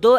2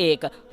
1,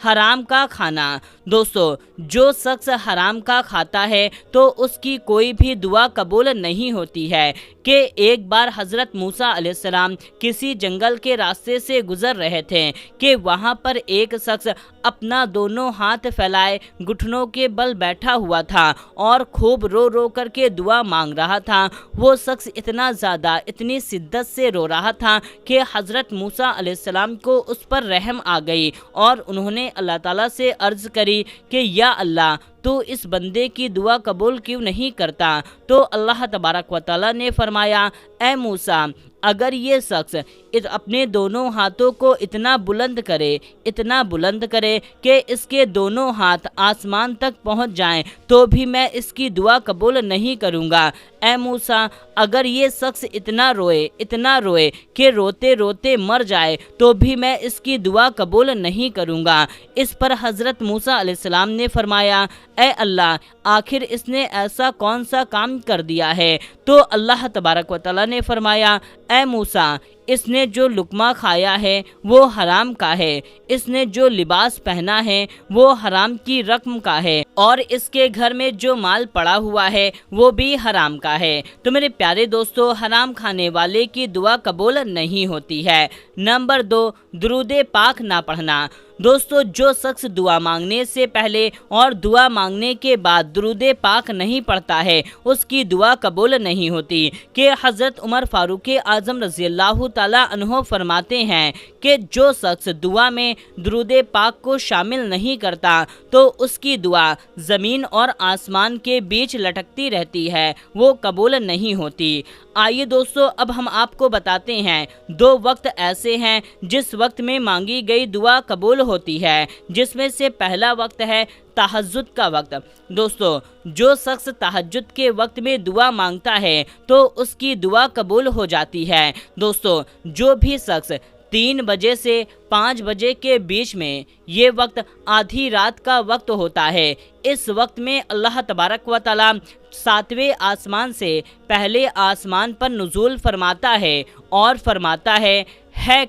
حرام کا کھانا۔ دوستو جو شخص حرام کا کھاتا ہے تو اس کی کوئی بھی دعا قبول نہیں ہوتی ہے کہ ایک بار حضرت موسیٰ علیہ السلام کسی جنگل کے راستے سے گزر رہے تھے کہ وہاں پر ایک شخص اپنا دونوں ہاتھ پھیلائے گھٹنوں کے بل بیٹھا ہوا تھا اور خوب رو رو کر کے دعا مانگ رہا تھا۔ وہ شخص اتنا زیادہ اتنی شدت سے رو رہا تھا کہ حضرت موسیٰ علیہ السلام کو اس پر رحم آ گئی اور انہوں نے اللہ تعالیٰ سے عرض کری کہ یا اللہ تو اس بندے کی دعا قبول کیوں نہیں کرتا؟ تو اللہ تبارک و تعالیٰ نے فرمایا اے موسیٰ اگر یہ شخص اپنے دونوں ہاتھوں کو اتنا بلند کرے کہ اس کے دونوں ہاتھ آسمان تک پہنچ جائیں تو بھی میں اس کی دعا قبول نہیں کروں گا۔ اے موسیٰ اگر یہ شخص اتنا روئے کہ روتے روتے مر جائے تو بھی میں اس کی دعا قبول نہیں کروں گا۔ اس پر حضرت موسیٰ علیہ السلام نے فرمایا اے اللہ آخر اس نے ایسا کون سا کام کر دیا ہے؟ تو اللہ تبارک و تعالیٰ نے فرمایا اے موسیٰ اس نے جو لقمہ کھایا ہے وہ حرام کا ہے، اس نے جو لباس پہنا ہے وہ حرام کی رقم کا ہے، اور اس کے گھر میں جو مال پڑا ہوا ہے وہ بھی حرام کا ہے۔ تو میرے پیارے دوستو حرام کھانے والے کی دعا قبول نہیں ہوتی ہے۔ نمبر 2 درود پاک نہ پڑھنا۔ دوستو جو شخص دعا مانگنے سے پہلے اور دعا مانگنے کے بعد درود پاک نہیں پڑھتا ہے اس کی دعا قبول نہیں ہوتی کہ حضرت عمر فاروق اعظم رضی اللہ تعالیٰ عنہ فرماتے ہیں کہ جو شخص دعا میں درود پاک کو شامل نہیں کرتا تو اس کی دعا زمین اور آسمان کے بیچ لٹکتی رہتی ہے، وہ قبول نہیں ہوتی۔ آئیے دوستو اب ہم آپ کو بتاتے ہیں 2 وقت ایسے ہیں جس وقت میں مانگی گئی دعا قبول ہوتی ہے، جس میں سے پہلا وقت ہے تہجد کا وقت۔ دوستو جو شخص تہجد کے وقت میں دعا مانگتا ہے تو اس کی دعا قبول ہو جاتی ہے۔ دوستو جو بھی شخص 3 بجے سے 5 بجے کے بیچ میں، یہ وقت آدھی رات کا وقت ہوتا ہے، اس وقت میں اللہ تبارک و تعالیٰ 7ویں آسمان سے پہلے آسمان پر نزول فرماتا ہے اور فرماتا ہے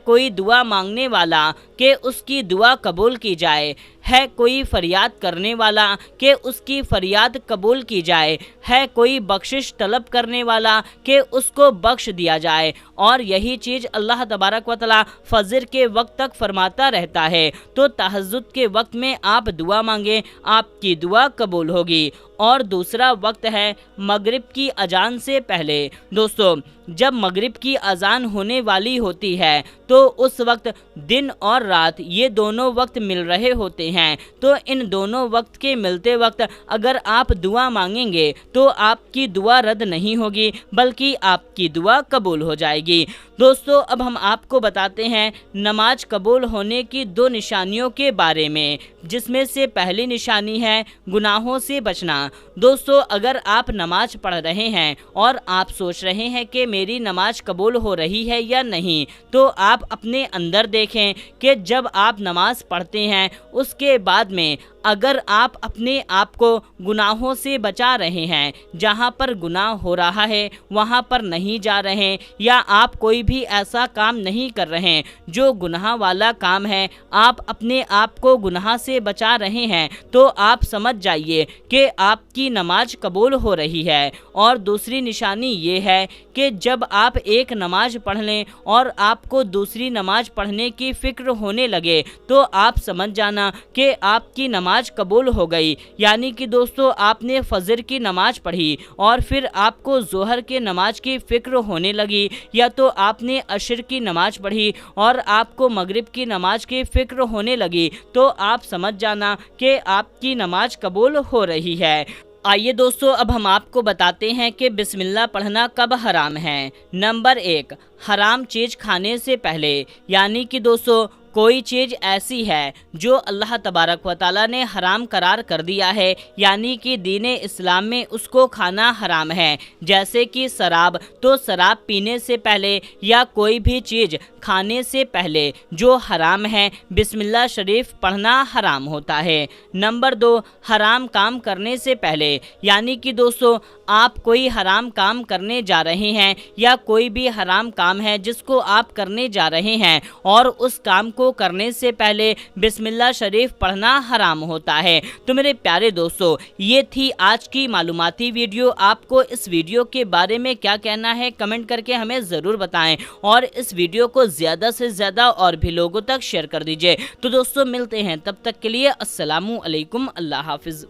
کوئی دعا مانگنے والا کہ اس کی دعا قبول کی جائے، ہے کوئی فریاد کرنے والا کہ اس کی فریاد قبول کی جائے، ہے کوئی بخشش طلب کرنے والا کہ اس کو بخش دیا جائے، اور یہی چیز اللہ تبارک و تعالیٰ فجر کے وقت تک فرماتا رہتا ہے۔ تو تہجد کے وقت میں آپ دعا مانگیں، آپ کی دعا قبول ہوگی۔ اور دوسرا وقت ہے مغرب کی اذان سے پہلے۔ دوستو جب مغرب کی اذان ہونے والی ہوتی ہے تو اس وقت دن اور رات یہ دونوں وقت مل رہے ہوتے ہیں، تو ان دونوں وقت کے ملتے وقت اگر آپ دعا مانگیں گے تو آپ کی دعا رد نہیں ہوگی بلکہ آپ کی دعا قبول ہو جائے گی۔ دوستو اب ہم آپ کو بتاتے ہیں نماز قبول ہونے کی 2 نشانیوں کے بارے میں، جس میں سے پہلی نشانی ہے گناہوں سے بچنا۔ دوستو اگر آپ نماز پڑھ رہے ہیں اور آپ سوچ رہے ہیں کہ میری نماز قبول ہو رہی ہے یا نہیں، تو آپ اپنے اندر دیکھیں کہ جب آپ نماز پڑھتے ہیں اس کے بعد میں اگر آپ اپنے آپ کو گناہوں سے بچا رہے ہیں، جہاں پر گناہ ہو رہا ہے وہاں پر نہیں جا رہے، یا آپ کوئی بھی ایسا کام نہیں کر رہے جو گناہ والا کام ہے، آپ اپنے آپ کو گناہ سے بچا رہے ہیں، تو آپ سمجھ جائیے کہ آپ کی نماز قبول ہو رہی ہے۔ اور دوسری نشانی یہ ہے کہ جب آپ ایک نماز پڑھ لیں اور آپ کو دوسری نماز پڑھنے کی فکر ہونے لگے تو آپ سمجھ جانا کہ آپ کی نماز قبول ہو گئی۔ یعنی کہ دوستو آپ نے فجر کی نماز پڑھی اور پھر آپ کو ظہر کی نماز کی فکر ہونے لگی، یا تو آپ نے عصر کی نماز پڑھی اور آپ کو مغرب کی نماز کی فکر ہونے لگی، تو آپ سمجھ جانا کہ آپ کی نماز قبول ہو رہی ہے۔ آئیے دوستو اب ہم آپ کو بتاتے ہیں کہ بسم اللہ پڑھنا کب حرام ہے۔ نمبر 1 حرام چیز کھانے سے پہلے، یعنی کہ دوستو کوئی چیز ایسی ہے جو اللہ تبارک و تعالیٰ نے حرام قرار کر دیا ہے، یعنی کہ دین اسلام میں اس کو کھانا حرام ہے، جیسے کہ شراب، تو شراب پینے سے پہلے یا کوئی بھی چیز کھانے سے پہلے جو حرام ہے بسم اللہ شریف پڑھنا حرام ہوتا ہے۔ نمبر 2، حرام کام کرنے سے پہلے، یعنی کہ دوستو آپ کوئی حرام کام کرنے جا رہے ہیں یا کوئی بھی حرام کام ہے جس کو آپ کرنے جا رہے ہیں اور اس کام کو کرنے سے پہلے بسم اللہ شریف پڑھنا حرام ہوتا ہے۔ تو میرے پیارے دوستو یہ تھی آج کی معلوماتی ویڈیو۔ آپ کو اس ویڈیو کے بارے میں کیا کہنا ہے کمنٹ کر کے ہمیں ضرور بتائیں اور اس ویڈیو کو زیادہ سے زیادہ اور بھی لوگوں تک شیئر کر دیجئے۔ تو دوستو ملتے ہیں، تب تک کے لیے السلام علیکم، اللہ حافظ۔